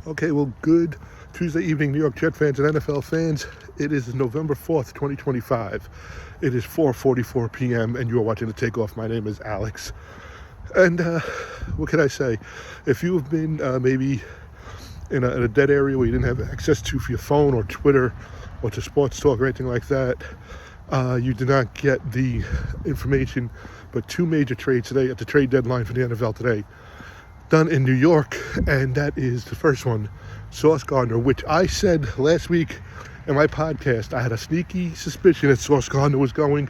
Okay, well, good Tuesday evening, New York Jet fans and NFL fans. It is November 4th, 2025. It is 4:44 p.m., and you are watching The Takeoff. My name is Alex. And what can I say? If you have been maybe in a dead area where you didn't have access to for your phone or Twitter or to sports talk or anything like that, you did not get the information, but two major trades today at the trade deadline for the NFL today done in New York, and that is the first one, Sauce Gardner, which I said last week in my podcast. I had a sneaky suspicion that Sauce Gardner was going.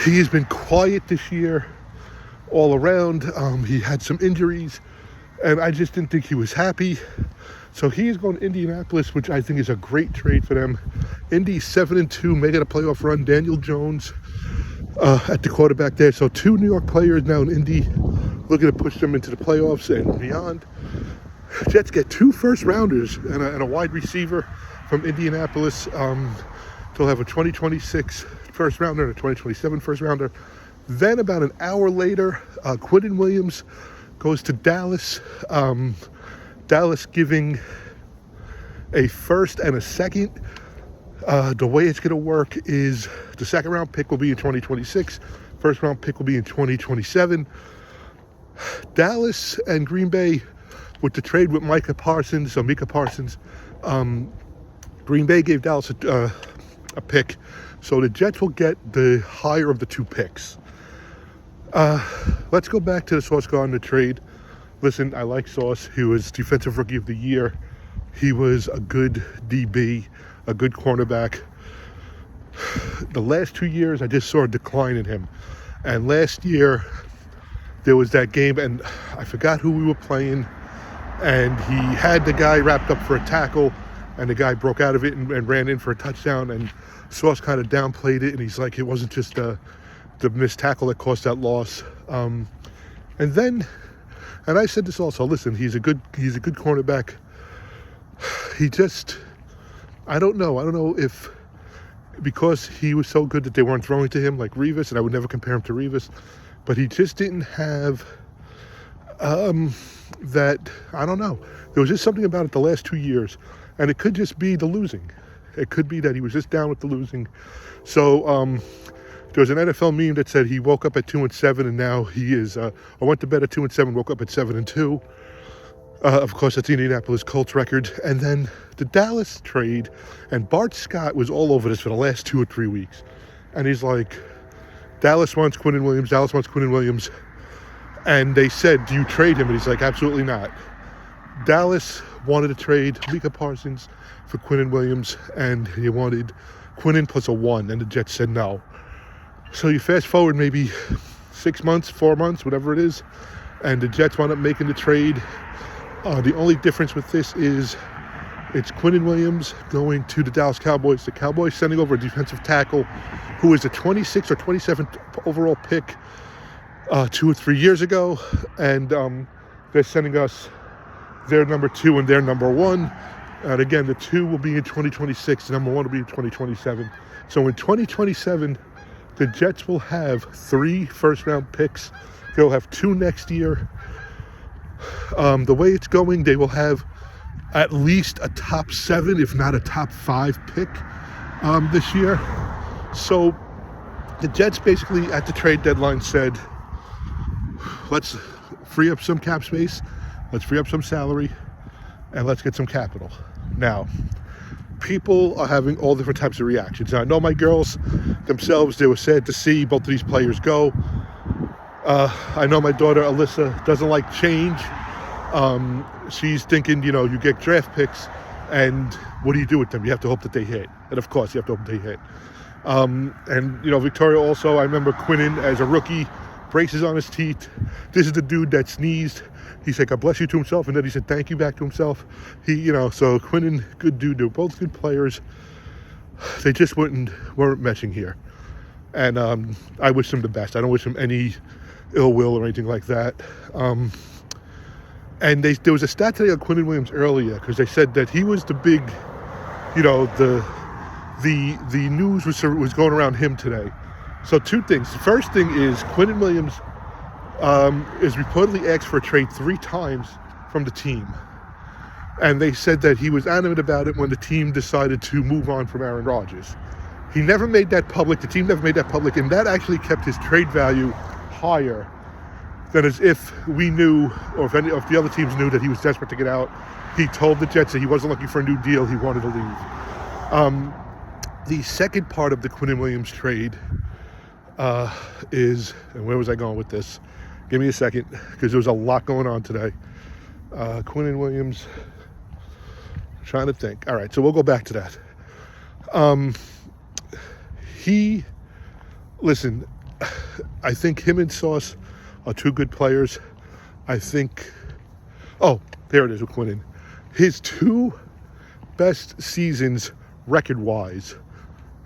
He has been quiet this year all around. He had some injuries, and I just didn't think he was happy. So he is going to Indianapolis, which I think is a great trade for them. Indy 7-2, making a playoff run. Daniel Jones at the quarterback there. So two New York players now in Indy, looking to push them into the playoffs and beyond. Jets get two first-rounders and a wide receiver from Indianapolis. They'll have a 2026 first-rounder and a 2027 first-rounder. Then about an hour later, Quinnen Williams goes to Dallas. Dallas giving a first and a second. The way it's going to work is the second-round pick will be in 2026. First-round pick will be in 2027. Dallas and Green Bay, with the trade with Micah Parsons, Green Bay gave Dallas a pick, so the Jets will get the higher of the two picks. Let's go back to the Sauce Gardner trade. Listen, I like Sauce. He was Defensive Rookie of the Year. He was a good DB, a good cornerback. The last 2 years, I just saw a decline in him. And last year, there was that game, and I forgot who we were playing, and he had the guy wrapped up for a tackle, and the guy broke out of it and ran in for a touchdown, and Sauce kind of downplayed it, and he's like, it wasn't just the missed tackle that caused that loss. And I said this also, listen, he's a good cornerback. He just, I don't know if because he was so good that they weren't throwing to him like Revis, and I would never compare him to Revis, but he just didn't have that, I don't know. There was just something about it the last 2 years, and it could just be the losing. It could be that he was just down with the losing. So there was an NFL meme that said he woke up at 2-7, and now he is, I went to bed at 2-7, woke up at 7-2. Of course, that's the Indianapolis Colts record. And then the Dallas trade, and Bart Scott was all over this for the last 2 or 3 weeks. And he's like, Dallas wants Quinnen Williams. And they said, do you trade him? And he's like, absolutely not. Dallas wanted to trade Micah Parsons for Quinnen Williams, and he wanted Quinnen plus a 1, and the Jets said no. So you fast forward maybe 6 months, 4 months, whatever it is, and the Jets wound up making the trade. The only difference with this is it's Quinnen Williams going to the Dallas Cowboys. The Cowboys sending over a defensive tackle who was a 26th or 27th overall pick 2 or 3 years ago. And they're sending us their number 2 and their number 1. And again, the 2 will be in 2026. The number 1 will be in 2027. So in 2027, the Jets will have 3 first-round picks. They'll have 2 next year. The way it's going, they will have at least a top 7, if not a top 5 pick this year. So the Jets basically at the trade deadline said, let's free up some cap space, let's free up some salary, and let's get some capital. Now, people are having all different types of reactions. Now, I know my girls themselves, they were sad to see both of these players go. I know my daughter Alyssa doesn't like change. She's thinking, you get draft picks, and what do you do with them? You have to hope that they hit. And of course, you have to hope they hit. And Victoria also, I remember Quinnen as a rookie, braces on his teeth. This is the dude that sneezed. He said, God bless you to himself, and then he said, thank you back to himself. So Quinnen, good dude. They're both good players. They just weren't meshing here. And I wish him the best. I don't wish him any ill will or anything like that. And there was a stat today on Quinnen Williams earlier, because they said that he was the big, the news was going around him today. So 2 things. The first thing is Quinnen Williams is reportedly asked for a trade 3 times from the team. And they said that he was adamant about it when the team decided to move on from Aaron Rodgers. He never made that public. The team never made that public, and that actually kept his trade value higher than as if we knew, or if the other teams knew that he was desperate to get out. He told the Jets that he wasn't looking for a new deal. He wanted to leave. The second part of the Quinnen Williams trade is, and where was I going with this? Give me a second, because there was a lot going on today. Quinnen Williams, I'm trying to think. All right, so we'll go back to that. Listen, I think him and Sauce are two good players. I think, there it is with Quinnen. His two best seasons record-wise,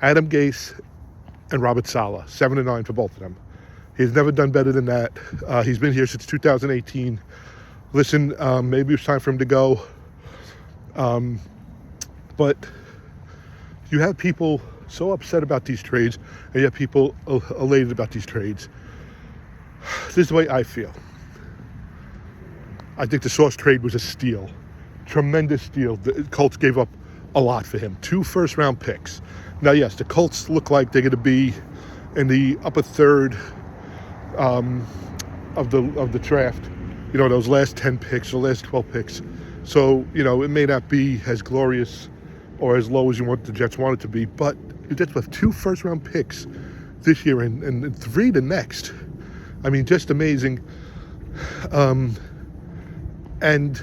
Adam Gase and Robert Saleh, 7-9 for both of them. He's never done better than that. He's been here since 2018. Listen, maybe it's time for him to go. But you have people so upset about these trades, and you have people elated about these trades. This is the way I feel. I think the Sauce trade was a steal. Tremendous steal. The Colts gave up a lot for him. 2 first-round picks. Now, yes, the Colts look like they're going to be in the upper third of the draft. You know, those last 10 picks, the last 12 picks. So, you know, it may not be as glorious or as low as the Jets want it to be, but the Jets have 2 first-round picks this year and 3 the next. I mean, just amazing. And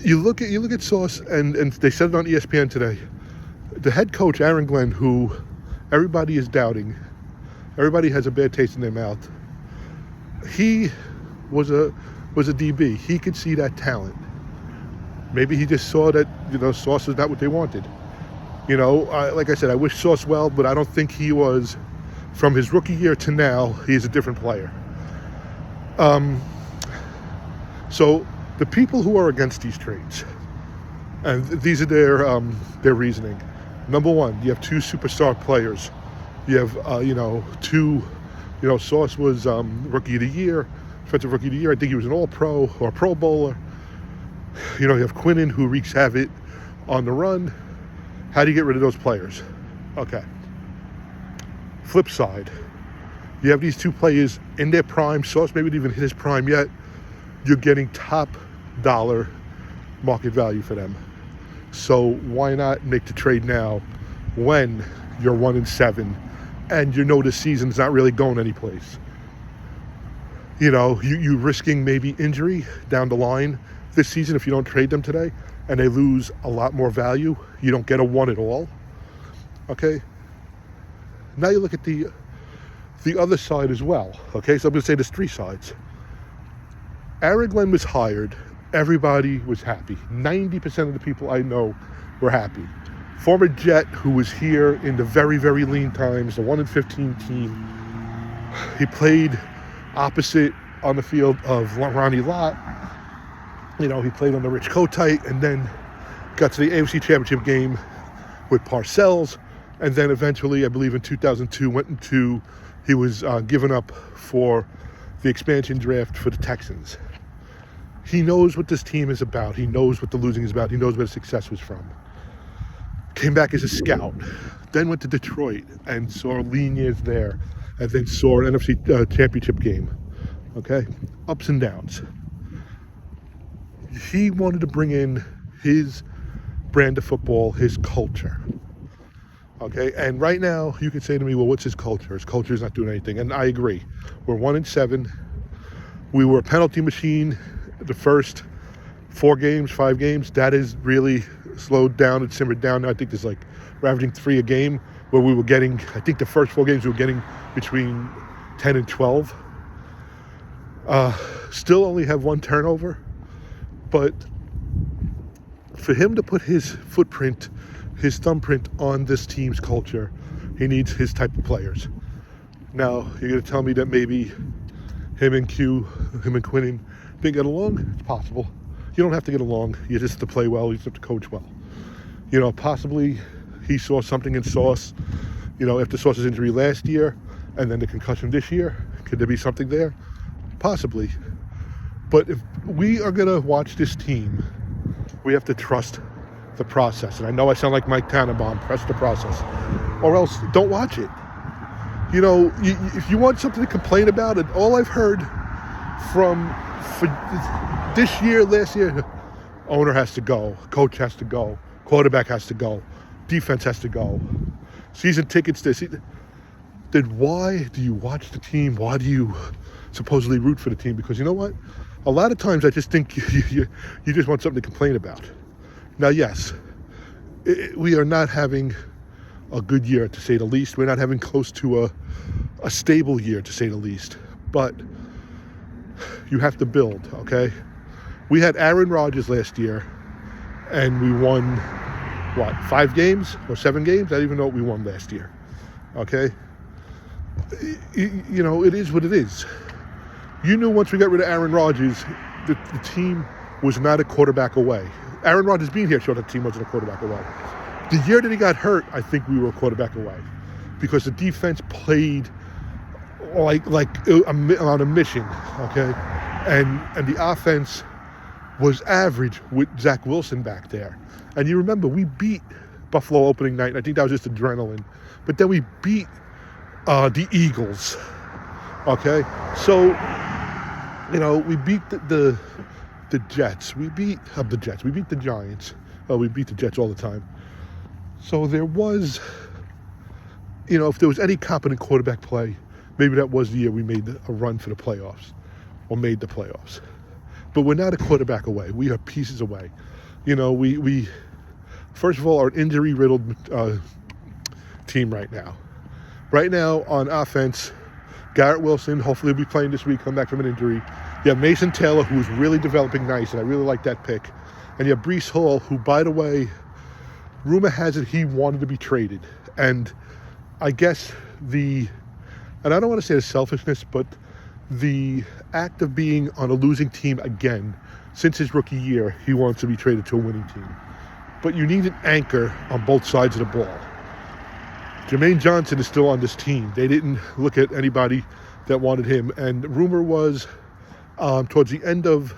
you look at Sauce, and they said it on ESPN today. The head coach, Aaron Glenn, who everybody is doubting, everybody has a bad taste in their mouth. He was a DB. He could see that talent. Maybe he just saw that, you know, Sauce is not what they wanted. You know, like I said, I wish Sauce well, but I don't think he was, from his rookie year to now, he's a different player. So the people who are against these trades, and these are their reasoning. Number one, you have 2 superstar players. You have, Sauce was Rookie of the Year, Defensive Rookie of the Year. I think he was an All-Pro or Pro Bowler. You know, you have Quinnen, who wreaks havoc on the run. How do you get rid of those players? Okay. Flip side, you have these 2 players in their prime. Sauce maybe didn't even hit his prime yet. You're getting top dollar market value for them. So why not make the trade now when you're 1-7 and you know the season's not really going anyplace? You know, you risking maybe injury down the line this season if you don't trade them today, and they lose a lot more value. You don't get a 1 at all. Okay? Now you look at the other side as well. Okay, so I'm going to say there's 3 sides. Aaron Glenn was hired. Everybody was happy. 90% of the people I know were happy. Former Jet, who was here in the very, very lean times, the 1-15 team. He played opposite on the field of Ronnie Lott. You know, he played on the Rich Kotite, and then got to the AFC Championship game with Parcells, and then eventually, I believe in 2002, he was given up for the expansion draft for the Texans. He knows what this team is about. He knows what the losing is about. He knows where the success was from. Came back as a scout, then went to Detroit and saw lean years there, and then saw an NFC Championship game. Okay? Ups and downs. He wanted to bring in his brand of football, his culture. Okay? And right now, you could say to me, well, what's his culture? His culture is not doing anything. And I agree. We're 1-7. We were a penalty machine the first 5 games. That is really slowed down and simmered down. Now I think there's we're averaging 3 a game, where we were getting, I think the first 4 games we were getting between 10 and 12. Still only have 1 turnover, but for him to put his footprint, his thumbprint on this team's culture, he needs his type of players. Now, you're going to tell me that maybe him and Quinnen didn't get along? It's possible. You don't have to get along. You just have to play well. You just have to coach well. You know, possibly he saw something in Sauce, you know, after Sauce's injury last year and then the concussion this year. Could there be something there? Possibly. But if we are going to watch this team, we have to trust the process. And I know I sound like Mike Tannenbaum, trust the process. Or else don't watch it. You know, if you want something to complain about, and all I've heard for this year, last year, owner has to go, coach has to go, quarterback has to go, defense has to go, season tickets this. Then why do you watch the team? Why do you supposedly root for the team? Because you know what? A lot of times I just think you just want something to complain about. Now, yes, we are not having a good year, to say the least. We're not having close to a stable year, to say the least. But you have to build, okay? We had Aaron Rodgers last year, and we won, 5 games or 7 games? I don't even know what we won last year, okay? You know, it is what it is. You knew once we got rid of Aaron Rodgers, the team was not a quarterback away. Aaron Rodgers being here showed the team wasn't a quarterback away. The year that he got hurt, I think we were a quarterback away because the defense played like on a mission, okay? And the offense was average with Zach Wilson back there. And you remember, we beat Buffalo opening night, and I think that was just adrenaline. But then we beat the Eagles, okay? So, you know, we beat the Jets. We beat the Jets. We beat the Giants. We beat the Jets all the time. So there was, you know, if there was any competent quarterback play, maybe that was the year we made a run for the playoffs or made the playoffs. But we're not a quarterback away. We are pieces away. You know, we first of all, are an injury-riddled team right now. Right now on offense, Garrett Wilson, hopefully will be playing this week, come back from an injury. You have Mason Taylor, who's really developing nice, and I really like that pick. And you have Breece Hall, who, by the way, rumor has it he wanted to be traded. And I guess and I don't want to say the selfishness, but the act of being on a losing team again, since his rookie year, he wants to be traded to a winning team. But you need an anchor on both sides of the ball. Jermaine Johnson is still on this team. They didn't look at anybody that wanted him. And rumor was, towards the end of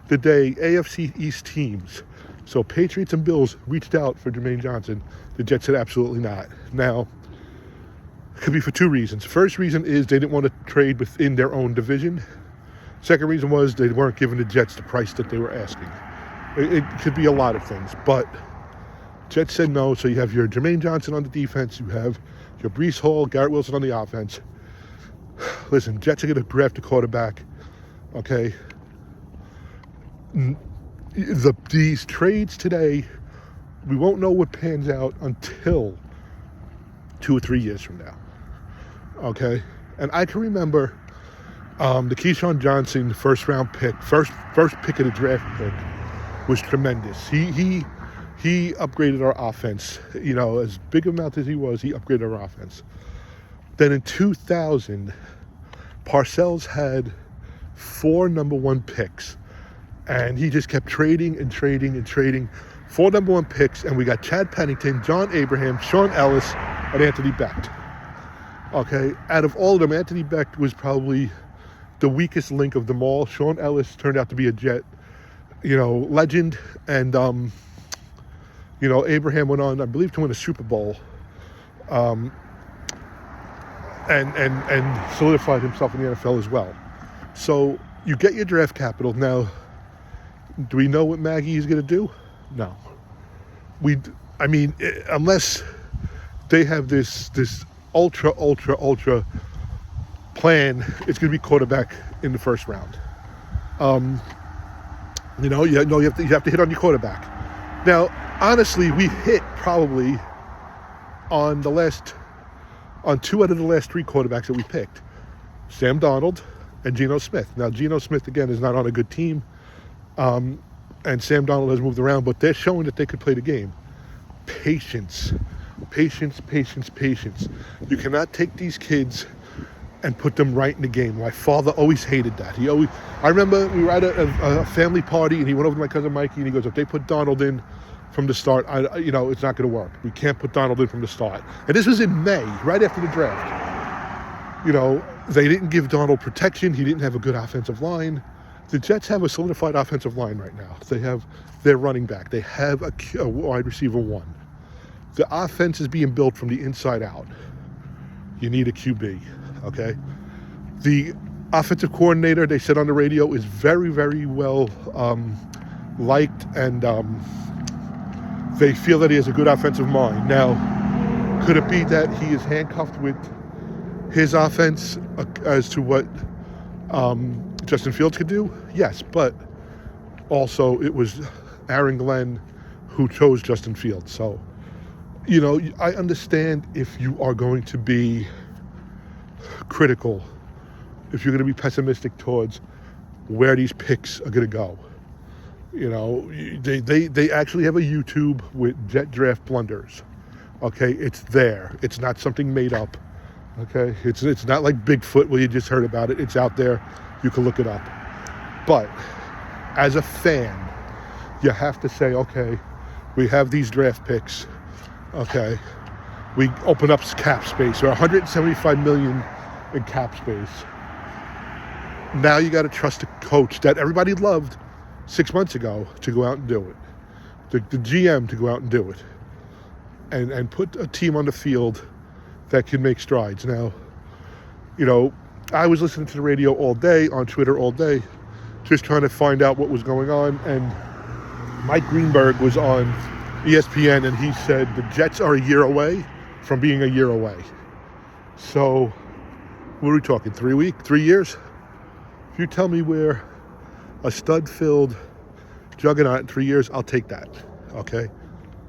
the day, AFC East teams, so Patriots and Bills, reached out for Jermaine Johnson. The Jets said absolutely not. Now, it could be for 2 reasons. First reason is they didn't want to trade within their own division. Second reason was they weren't giving the Jets the price that they were asking. It could be a lot of things, but Jets said no. So you have your Jermaine Johnson on the defense, you have your Breece Hall, Garrett Wilson on the offense. Listen, Jets are going to draft a quarterback, okay? These trades today, we won't know what pans out until 2 or 3 years from now, okay? And I can remember the Keyshawn Johnson first pick of the draft pick was tremendous. He upgraded our offense. You know, as big a mouth as he was, he upgraded our offense. Then in 2000, Parcells had 4 number 1 picks. And he just kept trading and trading and trading. 4 number 1 picks, and we got Chad Pennington, John Abraham, Sean Ellis, and Anthony Becht. Okay, out of all of them, Anthony Becht was probably the weakest link of them all. Sean Ellis turned out to be a Jet, you know, legend. And, you know, Abraham went on, I believe, to win a Super Bowl. And solidified himself in the NFL as well. So you get your draft capital. Now, do we know what Maggie is going to do? No. I mean, unless they have this ultra plan, it's going to be quarterback in the first round. You know, you have to hit on your quarterback. Now, honestly, we hit probably on 2 out of the last 3 quarterbacks that we picked. Sam Darnold and Geno Smith. Now, Geno Smith, again, is not on a good team. And Sam Darnold has moved around, but they're showing that they could play the game. Patience. You cannot take these kids and put them right in the game. My father always hated that. I remember we were at a family party, and he went over to my cousin Mikey, and he goes, if they put Darnold in from the start, it's not going to work. We can't put Darnold in from the start. And this was in May, right after the draft. You know, they didn't give Darnold protection. He didn't have a good offensive line. The Jets have a solidified offensive line right now. They have their running back. They have a wide receiver one. The offense is being built from the inside out. You need a QB, okay? The offensive coordinator, they said on the radio, is very, very well liked, and they feel that he has a good offensive mind. Now, could it be that he is handcuffed with his offense as to what Justin Fields could do? Yes, but also it was Aaron Glenn who chose Justin Fields. So, I understand if you are going to be critical, if you're going to be pessimistic towards where these picks are going to go. They actually have a YouTube with Jet Draft Blunders. Okay, it's there. It's not something made up. Okay, it's not like Bigfoot where you just heard about it. It's out there. You can look it up. But as a fan, you have to say, okay, we have these draft picks. Okay, we open up cap space. We're $175 million in cap space. Now you got to trust a coach that everybody loved 6 months ago to go out and do it. The GM to go out and do it. And put a team on the field that can make strides. Now, I was listening to the radio all day, on Twitter all day, just trying to find out what was going on. And Mike Greenberg was on ESPN, and he said the Jets are a year away from being a year away. So, what are we talking, 3 years? If you tell me we're a stud-filled juggernaut in 3 years, I'll take that, okay?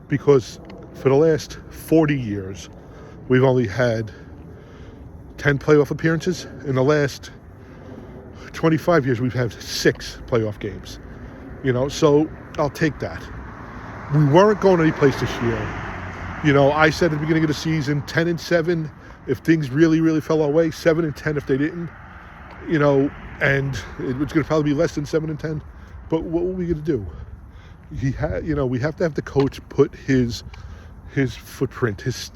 Because for the last 40 years, we've only had 10 playoff appearances. In the last 25 years, we've had 6 playoff games. So I'll take that. We weren't going anyplace this year. I said at the beginning of the season, 10-7 if things really, really fell our way, 7-10 if they didn't. And it was going to probably be less than 7-10. But what were we going to do? We have to have the coach put his footprint, his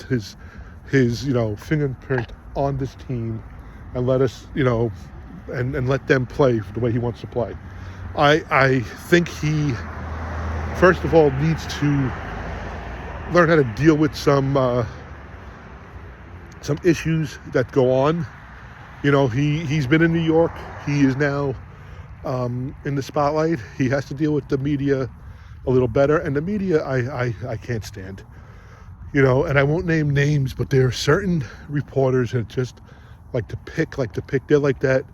fingerprint on this team, and let us, and let them play the way he wants to play. I think he, first of all, needs to learn how to deal with some issues that go on. He's been in New York. He is now in the spotlight. He has to deal with the media a little better, and the media I can't stand. And I won't name names, but there are certain reporters that just like to pick. They're like that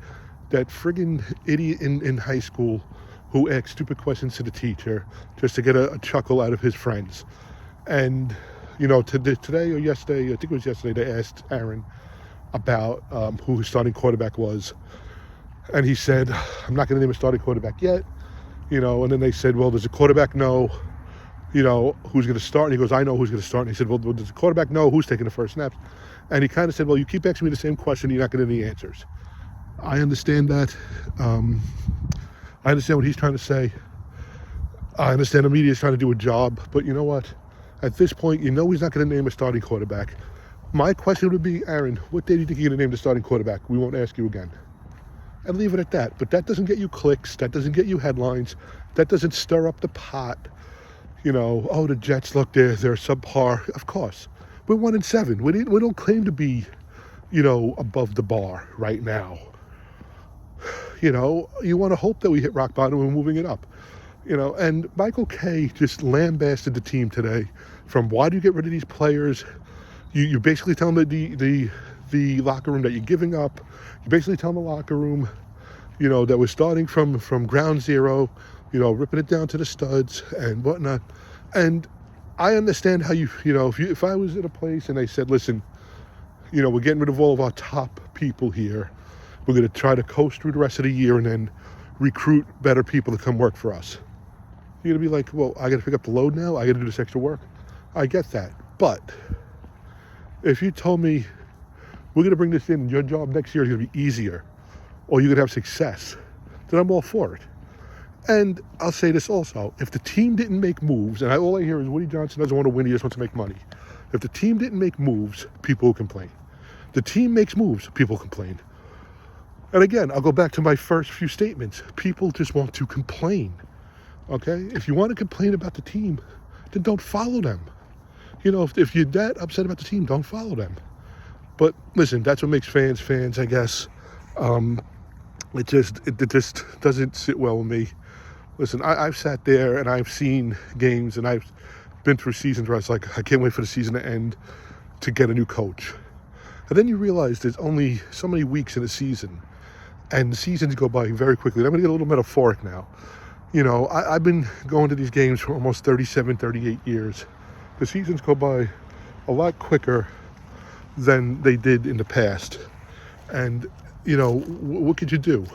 friggin' idiot in high school who asks stupid questions to the teacher just to get a chuckle out of his friends. And, today or yesterday, I think it was yesterday, they asked Aaron about who his starting quarterback was. And he said, I'm not going to name a starting quarterback yet. And then they said, well, does the quarterback know, who's going to start? And he goes, I know who's going to start. And he said, well, does the quarterback know who's taking the first snaps? And he kind of said, well, you keep asking me the same question, you're not getting any answers. I understand that. I understand what he's trying to say. I understand the media is trying to do a job. But you know what? At this point, he's not going to name a starting quarterback. My question would be, Aaron, what day do you think you're going to name the starting quarterback? We won't ask you again. And leave it at that. But that doesn't get you clicks. That doesn't get you headlines. That doesn't stir up the pot. The Jets, look, they're subpar. Of course. We're 1-7. We don't claim to be, above the bar right now. You want to hope that we hit rock bottom and we're moving it up. And Michael Kay just lambasted the team today from why do you get rid of these players? You basically tell them the locker room that you're giving up. You basically tell them the locker room, that we're starting from ground zero, ripping it down to the studs and whatnot. And I understand how if I was at a place and they said, listen, we're getting rid of all of our top people here. We're going to try to coast through the rest of the year and then recruit better people to come work for us. You're going to be like, well, I got to pick up the load now. I got to do this extra work. I get that. But if you told me we're going to bring this in and your job next year is going to be easier or you're going to have success, then I'm all for it. And I'll say this also. If the team didn't make moves, and all I hear is Woody Johnson doesn't want to win, he just wants to make money. If the team didn't make moves, people will complain. The team makes moves, people complain. And again, I'll go back to my first few statements. People just want to complain. Okay? If you want to complain about the team, then don't follow them. If you're that upset about the team, don't follow them. But listen, that's what makes fans, I guess. It just doesn't sit well with me. Listen, I've sat there and I've seen games and I've been through seasons where I was like, I can't wait for the season to end to get a new coach. And then you realize there's only so many weeks in a season, and the seasons go by very quickly. And I'm going to get a little metaphoric now. I've been going to these games for almost 37, 38 years. The seasons go by a lot quicker than they did in the past. And, what could you do?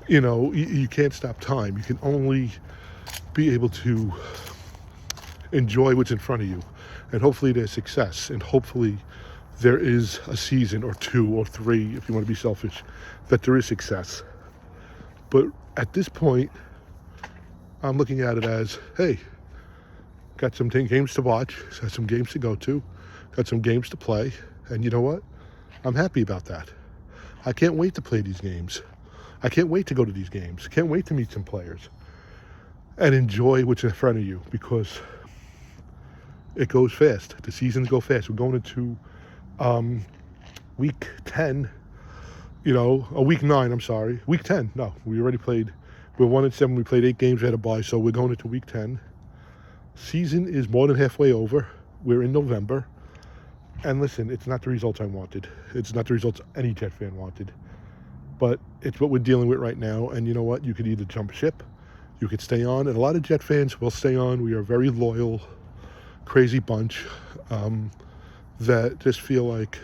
You can't stop time. You can only be able to enjoy what's in front of you. And hopefully there's success. And hopefully there is a season or two or three, if you want to be selfish, that there is success. But at this point, I'm looking at it as, hey, got some games to watch, got some games to go to, got some games to play. And you know what? I'm happy about that. I can't wait to play these games. I can't wait to go to these games. Can't wait to meet some players and enjoy what's in front of you, because it goes fast. The seasons go fast. We're going into week 10, week 9, I'm sorry. Week 10, no, we already played. We're 1-7, we played 8 games, we had a bye, so we're going into week 10. Season is more than halfway over. We're in November. And listen, it's not the results I wanted. It's not the results any Jet fan wanted. But it's what we're dealing with right now. And you know what? You could either jump ship, you could stay on. And a lot of Jet fans will stay on. We are a very loyal, crazy bunch that just feel like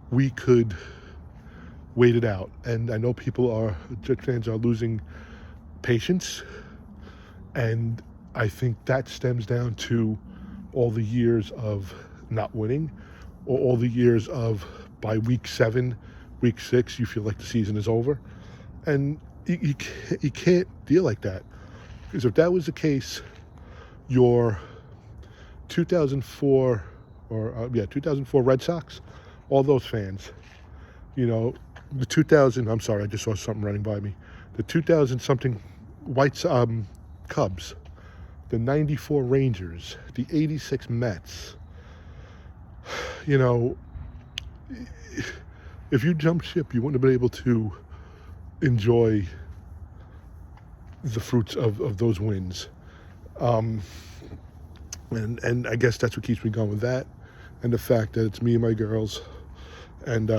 we could wait it out. And I know Jet fans are losing patience. And I think that stems down to all the years of not winning, or all the years of, by week 7, week 6, you feel like the season is over. And you can't deal like that. Because if that was the case, your 2004 Red Sox, all those fans, the 2000, I'm sorry, I just saw something running by me. The 2000 something Cubs, the 94 Rangers, the 86 Mets. If you jumped ship, you wouldn't have been able to enjoy the fruits of those wins. And I guess that's what keeps me going with that, and the fact that it's me and my girls, and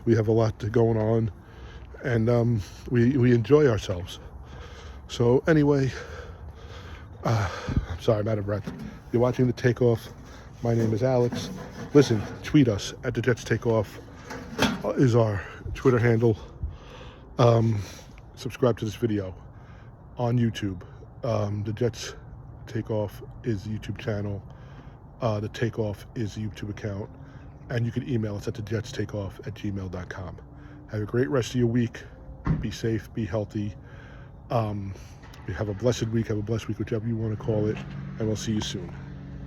we have a lot going on, and we enjoy ourselves. So anyway, I'm sorry, I'm out of breath. You're watching The Takeoff. My name is Alex. Listen, tweet us at The Jets Takeoff is our Twitter handle. Subscribe to this video on YouTube. The Jets Takeoff is the YouTube channel. The Takeoff is the YouTube account. And you can email us at thejetstakeoff@gmail.com. Have a great rest of your week. Be safe, be healthy. Have a blessed week, whichever you want to call it. And we'll see you soon.